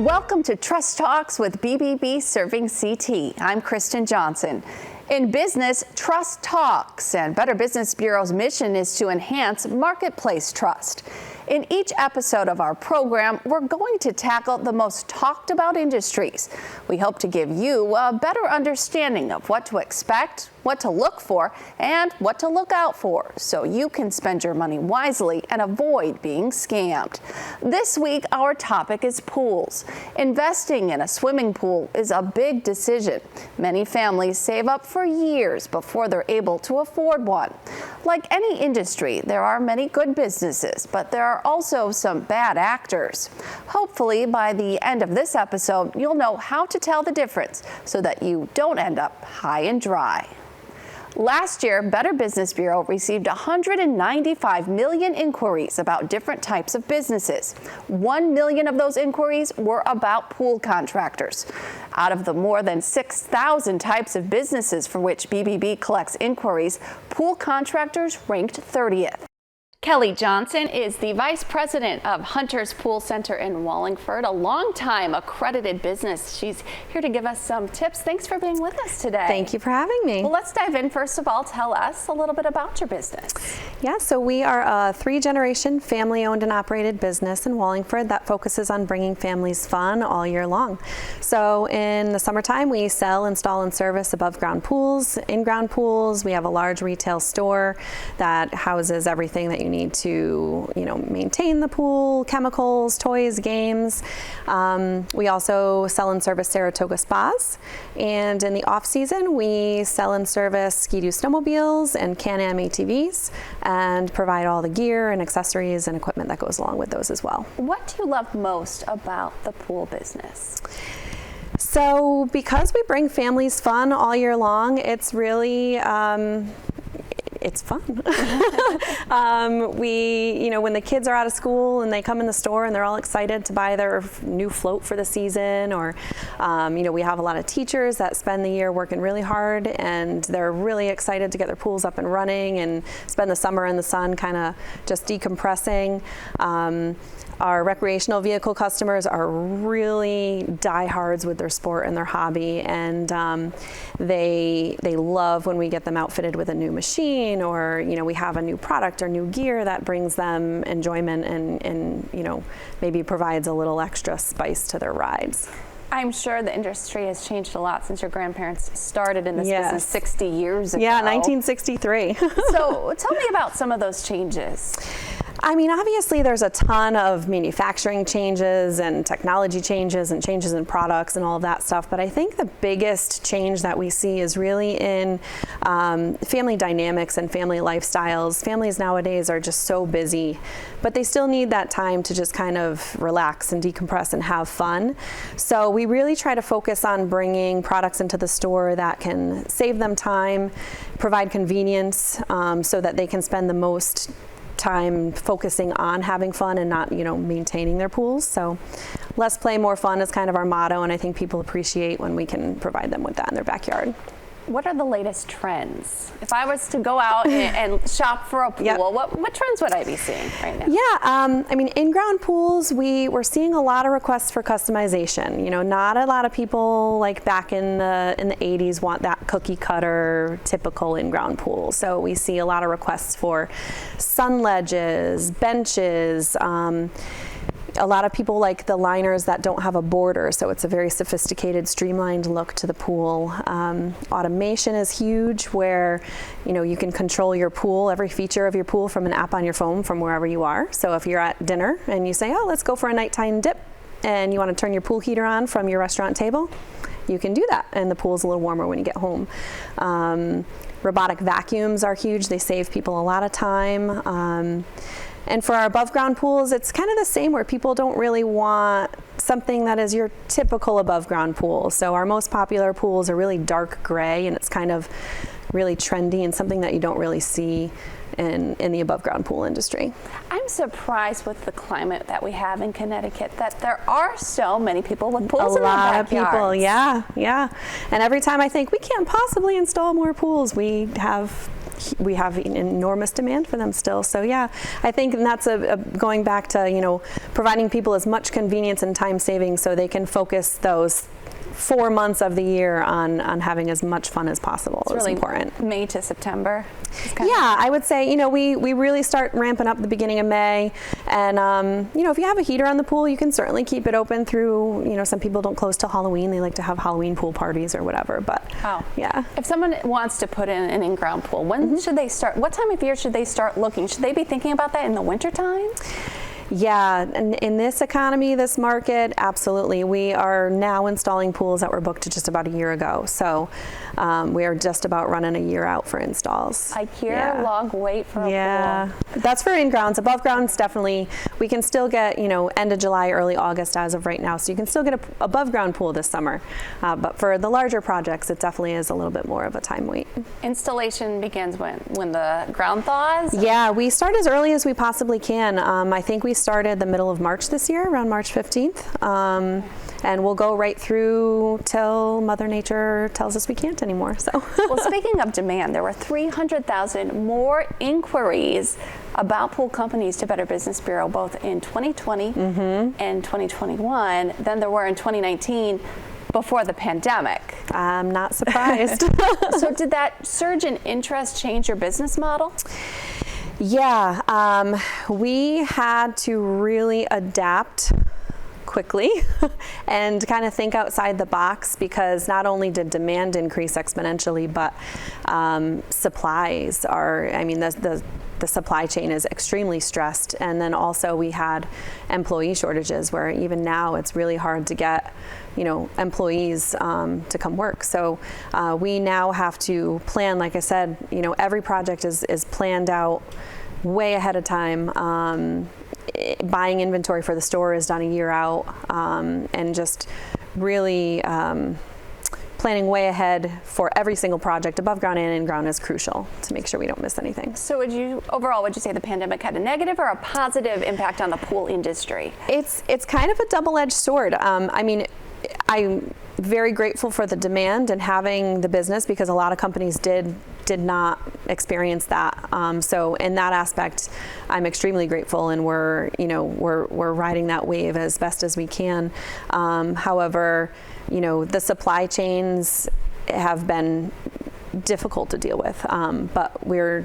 Welcome to Trust Talks with BBB Serving CT. I'm Kristen Johnson. In business, trust talks, and Better Business Bureau's mission is to enhance marketplace trust. In each episode of our program, we're going to tackle the most talked about industries. We hope to give you a better understanding of what to expect, what to look for, and what to look out for, so you can spend your money wisely and avoid being scammed. This week, our topic is pools. Investing in a swimming pool is a big decision. Many families save up for years before they're able to afford one. Like any industry, there are many good businesses, but there are also some bad actors. Hopefully, by the end of this episode, you'll know how to tell the difference so that you don't end up high and dry. Last year, Better Business Bureau received 195 million inquiries about different types of businesses. 1 million of those inquiries were about pool contractors. Out of the more than 6,000 types of businesses for which BBB collects inquiries, pool contractors ranked 30th. Kelly Johnson is the Vice President of Hunter's Pool Center in Wallingford, a longtime accredited business. She's here to give us some tips. Thanks for being with us today. Thank you for having me. Well, let's dive in. First of all, tell us a little bit about your business. Yeah, so we are a 3-generation family-owned and operated business in Wallingford that focuses on bringing families fun all year long. So in the summertime, we sell, install, and service above-ground pools, in-ground pools. We have a large retail store that houses everything that you need to, maintain the pool, chemicals, toys, games. We also sell and service Saratoga spas. And in the off season, we sell and service Ski-Doo snowmobiles and Can-Am ATVs and provide all the gear and accessories and equipment that goes along with those as well. What do you love most about the pool business? So because we bring families fun all year long, it's really, it's fun. When the kids are out of school and they come in the store and they're all excited to buy their new float for the season, or, we have a lot of teachers that spend the year working really hard and they're really excited to get their pools up and running and spend the summer in the sun kind of just decompressing. Our recreational vehicle customers are really diehards with their sport and their hobby, and they love when we get them outfitted with a new machine, or we have a new product or new gear that brings them enjoyment and maybe provides a little extra spice to their rides. I'm sure the industry has changed a lot since your grandparents started in this business 60 years ago. Yeah, 1963. So tell me about some of those changes. Obviously there's a ton of manufacturing changes and technology changes and changes in products and all of that stuff, but I think the biggest change that we see is really in family dynamics and family lifestyles. Families nowadays are just so busy, but they still need that time to just kind of relax and decompress and have fun. So we really try to focus on bringing products into the store that can save them time, provide convenience, so that they can spend the most time focusing on having fun and not, maintaining their pools. So less play, more fun is kind of our motto, and I think people appreciate when we can provide them with that in their backyard. What are the latest trends? If I was to go out and shop for a pool, what trends would I be seeing right now? Yeah, in-ground pools, we're seeing a lot of requests for customization. Not a lot of people like back in the 80s want that cookie cutter typical in-ground pool. So we see a lot of requests for sun ledges, benches. A lot of people like the liners that don't have a border, so it's a very sophisticated, streamlined look to the pool. Automation is huge, where you can control your pool, every feature of your pool, from an app on your phone from wherever you are. So if you're at dinner and you say, let's go for a nighttime dip, and you want to turn your pool heater on from your restaurant table, you can do that, and the pool's a little warmer when you get home. Robotic vacuums are huge. They save people a lot of time. And for our above ground pools, it's kind of the same, where people don't really want something that is your typical above ground pool. So our most popular pools are really dark gray, and it's kind of really trendy and something that you don't really see in the above ground pool industry. I'm surprised with the climate that we have in Connecticut that there are so many people with pools in their backyards. A lot of people, yeah. And every time I think we can't possibly install more pools, we have we have an enormous demand for them still. So yeah, I think that's going back to, providing people as much convenience and time saving so they can focus those 4 months of the year on having as much fun as possible. It's really important. May to September. Yeah, I would say, we really start ramping up the beginning of May. And, if you have a heater on the pool, you can certainly keep it open through, some people don't close till Halloween. They like to have Halloween pool parties or whatever. But yeah. If someone wants to put in an in-ground pool, when should they start? What time of year should they start looking? Should they be thinking about that in the wintertime? Yeah, and in this economy, this market, absolutely. We are now installing pools that were booked just about a year ago. So we are just about running a year out for installs. I hear a long wait for a pool. That's for in-grounds. Above grounds, definitely. We can still get, end of July, early August as of right now. So you can still get an above ground pool this summer. But for the larger projects, it definitely is a little bit more of a time wait. Installation begins when the ground thaws? Yeah, we start as early as we possibly can. I think we started the middle of March this year, around March 15th. And we'll go right through till Mother Nature tells us we can't anymore. So, well, speaking of demand, there were 300,000 more inquiries about pool companies to Better Business Bureau, both in 2020 and 2021 than there were in 2019 before the pandemic. I'm not surprised. So did that surge in interest change your business model? Yeah, we had to really adapt quickly and kind of think outside the box, because not only did demand increase exponentially, but supplies are, the supply chain is extremely stressed. And then also we had employee shortages where even now it's really hard to get employees to come work. So we now have to plan, like I said, every project is planned out way ahead of time. Buying inventory for the store is done a year out, and just really planning way ahead for every single project, above ground and in ground, is crucial to make sure we don't miss anything. So would you say the pandemic had a negative or a positive impact on the pool industry? It's kind of a double-edged sword. I'm very grateful for the demand and having the business, because a lot of companies did not experience that. So in that aspect, I'm extremely grateful, and we're riding that wave as best as we can. However, the supply chains have been difficult to deal with, but we're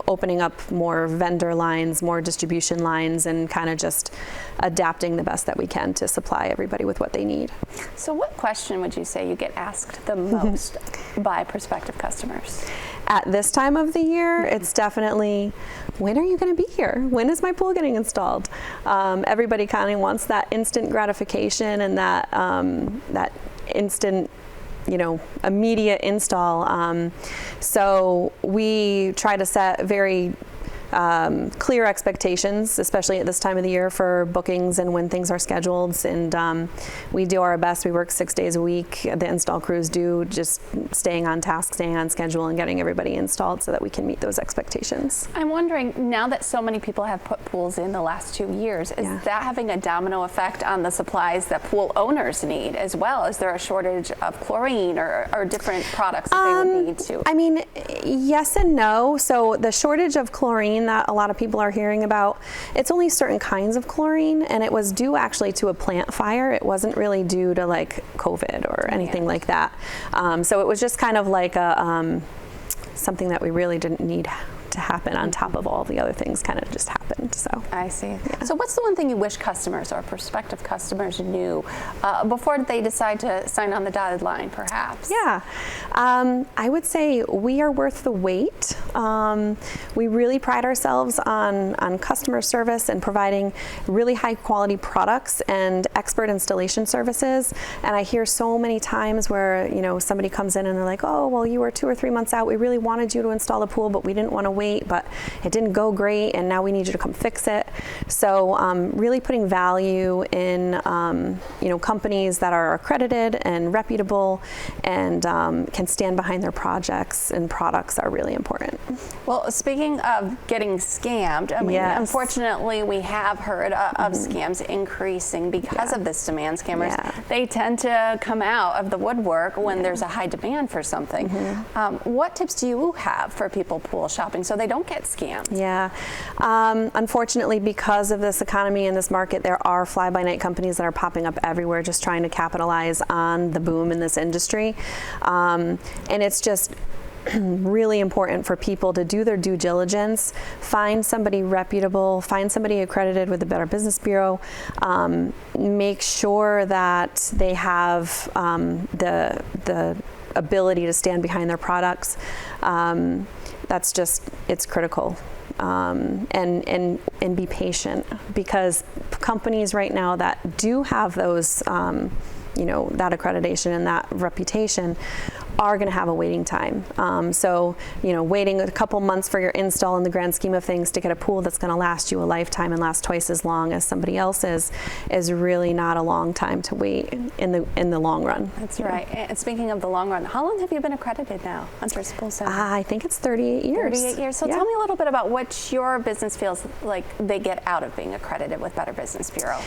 opening up more vendor lines, more distribution lines, and kind of just adapting the best that we can to supply everybody with what they need. So what question would you say you get asked the most by prospective customers? At this time of the year, it's definitely, when are you going to be here? When is my pool getting installed? Everybody kind of wants that instant gratification and that instant immediate install. So we try to set very clear expectations, especially at this time of the year, for bookings and when things are scheduled. And we do our best. We work 6 days a week. The install crews do, just staying on task, staying on schedule, and getting everybody installed so that we can meet those expectations. I'm wondering, now that so many people have put pools in the last 2 years, is that having a domino effect on the supplies that pool owners need as well? Is there a shortage of chlorine or different products that they would need to? Yes and no. So the shortage of chlorine that a lot of people are hearing about, it's only certain kinds of chlorine, and it was due actually to a plant fire. It wasn't really due to like COVID or anything like that. So it was just kind of like something that we really didn't need to happen on top of all the other things kind of just happened. So I see. Yeah. So what's the one thing you wish customers or prospective customers knew before they decide to sign on the dotted line, perhaps? Yeah, I would say we are worth the wait. We really pride ourselves on customer service and providing really high quality products and expert installation services. And I hear so many times where somebody comes in and they're like, oh, well, you were 2 or 3 months out. We really wanted you to install the pool, but we didn't want to wait, but it didn't go great, and now we need you to come fix it. So really putting value in companies that are accredited and reputable and can stand behind their projects and products are really important. Well, speaking of getting scammed, unfortunately we have heard of scams increasing because because of this demand, scammers, Yeah. they tend to come out of the woodwork when there's a high demand for something. What tips do you have for people pool shopping so they don't get scammed? Yeah. Unfortunately, because of this economy and this market, there are fly-by-night companies that are popping up everywhere just trying to capitalize on the boom in this industry. And it's just really important for people to do their due diligence, find somebody reputable, find somebody accredited with the Better Business Bureau, make sure that they have the ability to stand behind their products. That's just, it's critical. And be patient, because companies right now that do have those, that accreditation and that reputation are going to have a waiting time. So, waiting a couple months for your install in the grand scheme of things to get a pool that's going to last you a lifetime and last twice as long as somebody else's is really not a long time to wait in the long run. That's right. And speaking of the long run, how long have you been accredited now, Hunter's Pool Center? I think it's 38 years. 38 years. So Yeah. tell me a little bit about what your business feels like they get out of being accredited with Better Business Bureau.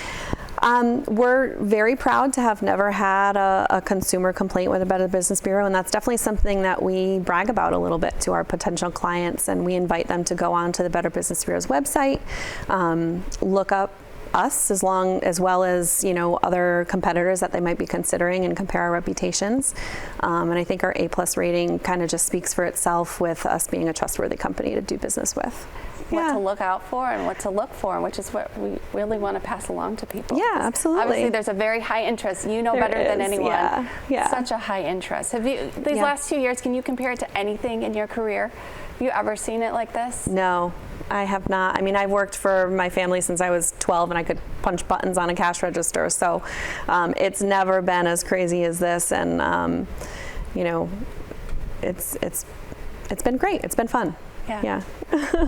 We're very proud to have never had a consumer complaint with the Better Business Bureau, and that's definitely something that we brag about a little bit to our potential clients, and we invite them to go on to the Better Business Bureau's website, look up us as well as other competitors that they might be considering and compare our reputations. And I think our A+ rating kind of just speaks for itself with us being a trustworthy company to do business with. What to look out for and what to look for, which is what we really want to pass along to people. Yeah, absolutely. Obviously, there's a very high interest. You know better than anyone. Yeah. Such a high interest. Have you, these last 2 years, can you compare it to anything in your career? Have you ever seen it like this? No, I have not. I mean, I've worked for my family since I was 12 and I could punch buttons on a cash register. So it's never been as crazy as this. And, it's been great. It's been fun. Yeah.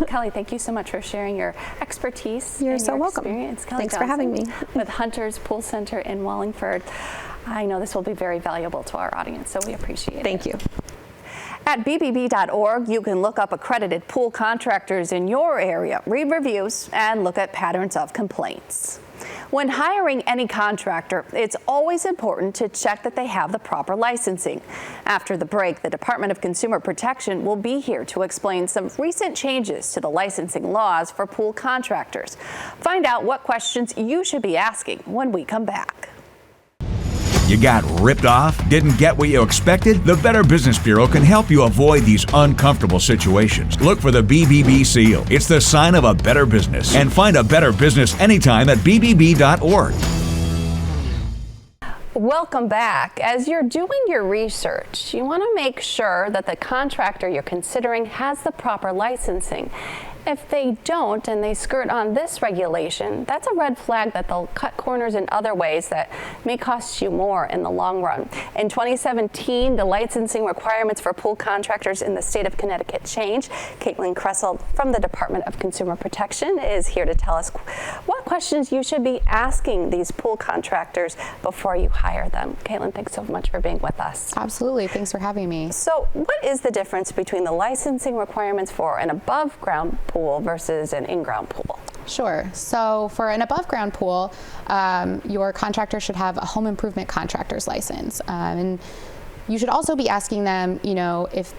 Kelly, thank you so much for sharing your expertise. You're and so your welcome. Experience. Kelly Thanks for having me. With Hunter's Pool Center in Wallingford. I know this will be very valuable to our audience, so we appreciate it. Thank you. At BBB.org, you can look up accredited pool contractors in your area, read reviews, and look at patterns of complaints. When hiring any contractor, it's always important to check that they have the proper licensing. After the break, the Department of Consumer Protection will be here to explain some recent changes to the licensing laws for pool contractors. Find out what questions you should be asking when we come back. You got ripped off? Didn't get what you expected? The Better Business Bureau can help you avoid these uncomfortable situations. Look for the BBB seal. It's the sign of a better business. And find a better business anytime at BBB.org. Welcome back. As you're doing your research, you want to make sure that the contractor you're considering has the proper licensing. If they don't and they skirt on this regulation, that's a red flag that they'll cut corners in other ways that may cost you more in the long run. In 2017, the licensing requirements for pool contractors in the state of Connecticut changed. Caitlin Kressel from the Department of Consumer Protection is here to tell us what questions you should be asking these pool contractors before you hire them. Caitlin, thanks so much for being with us. Absolutely. Thanks for having me. So what is the difference between the licensing requirements for an above ground pool versus an in-ground pool? Sure. So for an above ground pool, your contractor should have a home improvement contractor's license. And you should also be asking them, if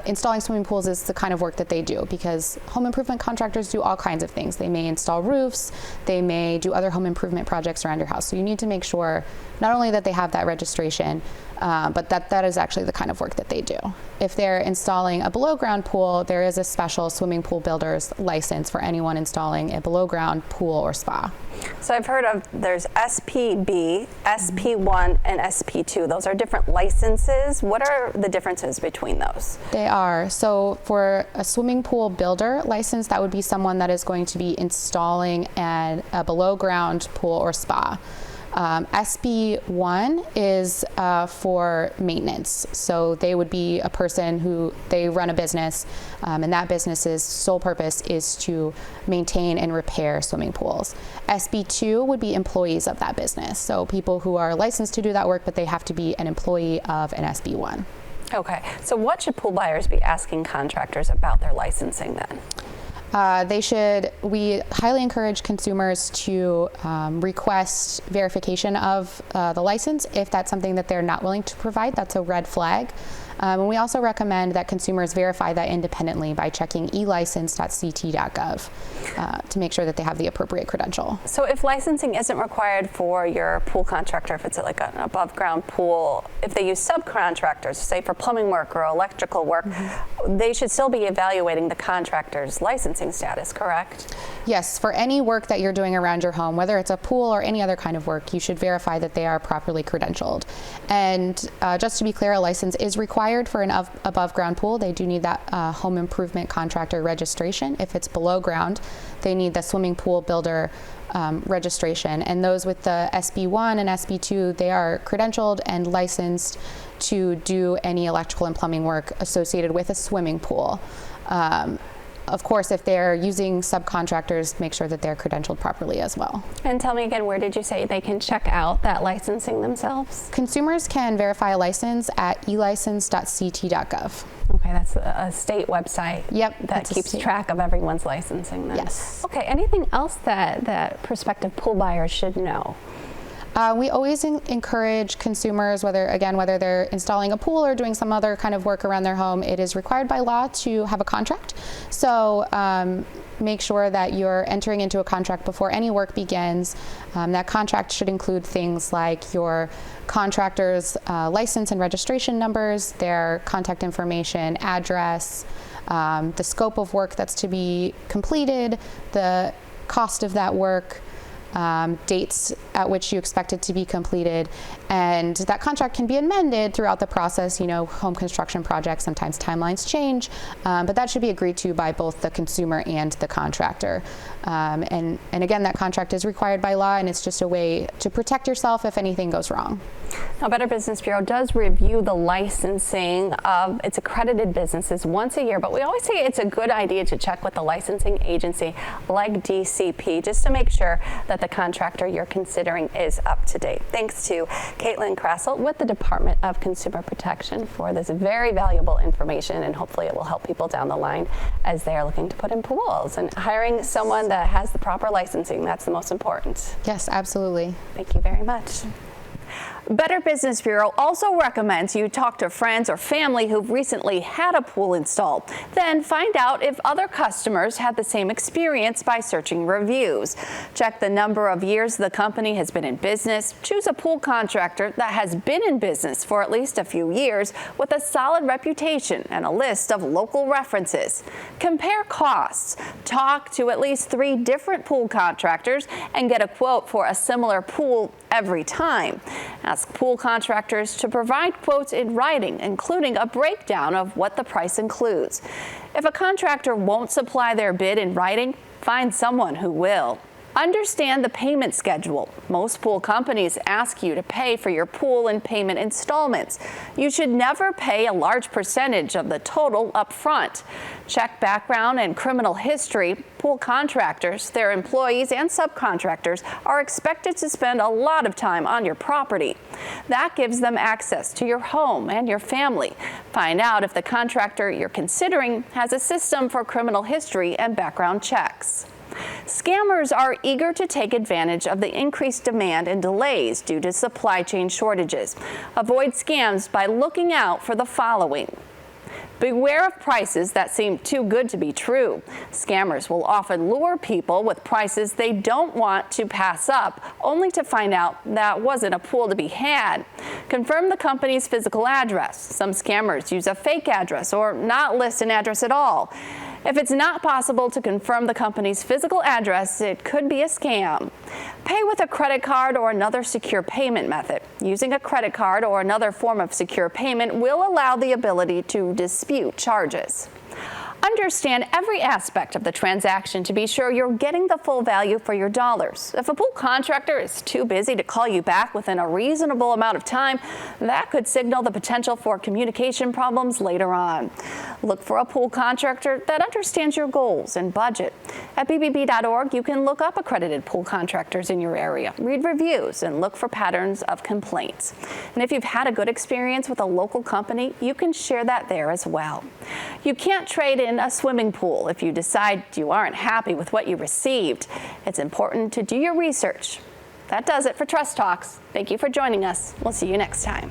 installing swimming pools is the kind of work that they do, because home improvement contractors do all kinds of things. They may install roofs, they may do other home improvement projects around your house. So you need to make sure not only that they have that registration, but that is actually the kind of work that they do. If they're installing a below ground pool, there is a special swimming pool builder's license for anyone installing a below ground pool or spa. So I've heard of, there's SPB, SP1, and SP2. Those are different licenses. What are the differences between those? They are. So for a swimming pool builder license, that would be someone that is going to be installing a below ground pool or spa. SB1 is for maintenance. So they would be a person who, they run a business, and that business's sole purpose is to maintain and repair swimming pools. SB2 would be employees of that business. So people who are licensed to do that work, but they have to be an employee of an SB1. Okay, so what should pool buyers be asking contractors about their licensing then? We highly encourage consumers to request verification of the license. If that's something that they're not willing to provide, that's a red flag. And we also recommend that consumers verify that independently by checking elicense.ct.gov to make sure that they have the appropriate credential. So if licensing isn't required for your pool contractor, if it's like an above ground pool, if they use subcontractors, say for plumbing work or electrical work, they should still be evaluating the contractor's licensing status, correct? Yes, for any work that you're doing around your home, whether it's a pool or any other kind of work, you should verify that they are properly credentialed. And just to be clear, a license is required for an above ground pool. They do need that home improvement contractor registration. If it's below ground, they need the swimming pool builder registration. And those with the SB1 and SB2, they are credentialed and licensed to do any electrical and plumbing work associated with a swimming pool. Of course, if they're using subcontractors, make sure that they're credentialed properly as well. And tell me again, where did you say they can check out that licensing themselves? Consumers can verify a license at elicense.ct.gov. Okay, that's a state website. Yep, that keeps track of everyone's licensing then. Yes. Okay, anything else that prospective pool buyers should know? We always encourage consumers, whether they're installing a pool or doing some other kind of work around their home, it is required by law to have a contract. So make sure that you're entering into a contract before any work begins. That contract should include things like your contractor's license and registration numbers, their contact information, address, the scope of work that's to be completed, the cost of that work, dates at which you expect it to be completed, and that contract can be amended throughout the process. You know, home construction projects, sometimes timelines change, but that should be agreed to by both the consumer and the contractor. And again, that contract is required by law, and it's just a way to protect yourself if anything goes wrong. Now, Better Business Bureau does review the licensing of its accredited businesses once a year, but we always say it's a good idea to check with the licensing agency like DCP just to make sure that the contractor you're considering is up to date. Thanks to Caitlin Krassel with the Department of Consumer Protection for this very valuable information, and hopefully it will help people down the line as they are looking to put in pools. And hiring someone that has the proper licensing, that's the most important. Yes, absolutely. Thank you very much. Better Business Bureau also recommends you talk to friends or family who've recently had a pool installed. Then find out if other customers had the same experience by searching reviews. Check the number of years the company has been in business. Choose a pool contractor that has been in business for at least a few years with a solid reputation and a list of local references. Compare costs. Talk to at least 3 different pool contractors and get a quote for a similar pool every time. Ask pool contractors to provide quotes in writing, including a breakdown of what the price includes. If a contractor won't supply their bid in writing, find someone who will. Understand the payment schedule. Most pool companies ask you to pay for your pool in payment installments. You should never pay a large percentage of the total up front. Check background and criminal history. Pool contractors, their employees, and subcontractors are expected to spend a lot of time on your property. That gives them access to your home and your family. Find out if the contractor you're considering has a system for criminal history and background checks. Scammers are eager to take advantage of the increased demand and delays due to supply chain shortages. Avoid scams by looking out for the following. Beware of prices that seem too good to be true. Scammers will often lure people with prices they don't want to pass up, only to find out that wasn't a pool to be had. Confirm the company's physical address. Some scammers use a fake address or not list an address at all. If it's not possible to confirm the company's physical address, it could be a scam. Pay with a credit card or another secure payment method. Using a credit card or another form of secure payment will allow the ability to dispute charges. Understand every aspect of the transaction to be sure you're getting the full value for your dollars. If a pool contractor is too busy to call you back within a reasonable amount of time, that could signal the potential for communication problems later on. Look for a pool contractor that understands your goals and budget. At BBB.org, you can look up accredited pool contractors in your area, read reviews, and look for patterns of complaints. And if you've had a good experience with a local company, you can share that there as well. You can't trade in in a swimming pool. If you decide you aren't happy with what you received, it's important to do your research. That does it for Trust Talks. Thank you for joining us. We'll see you next time.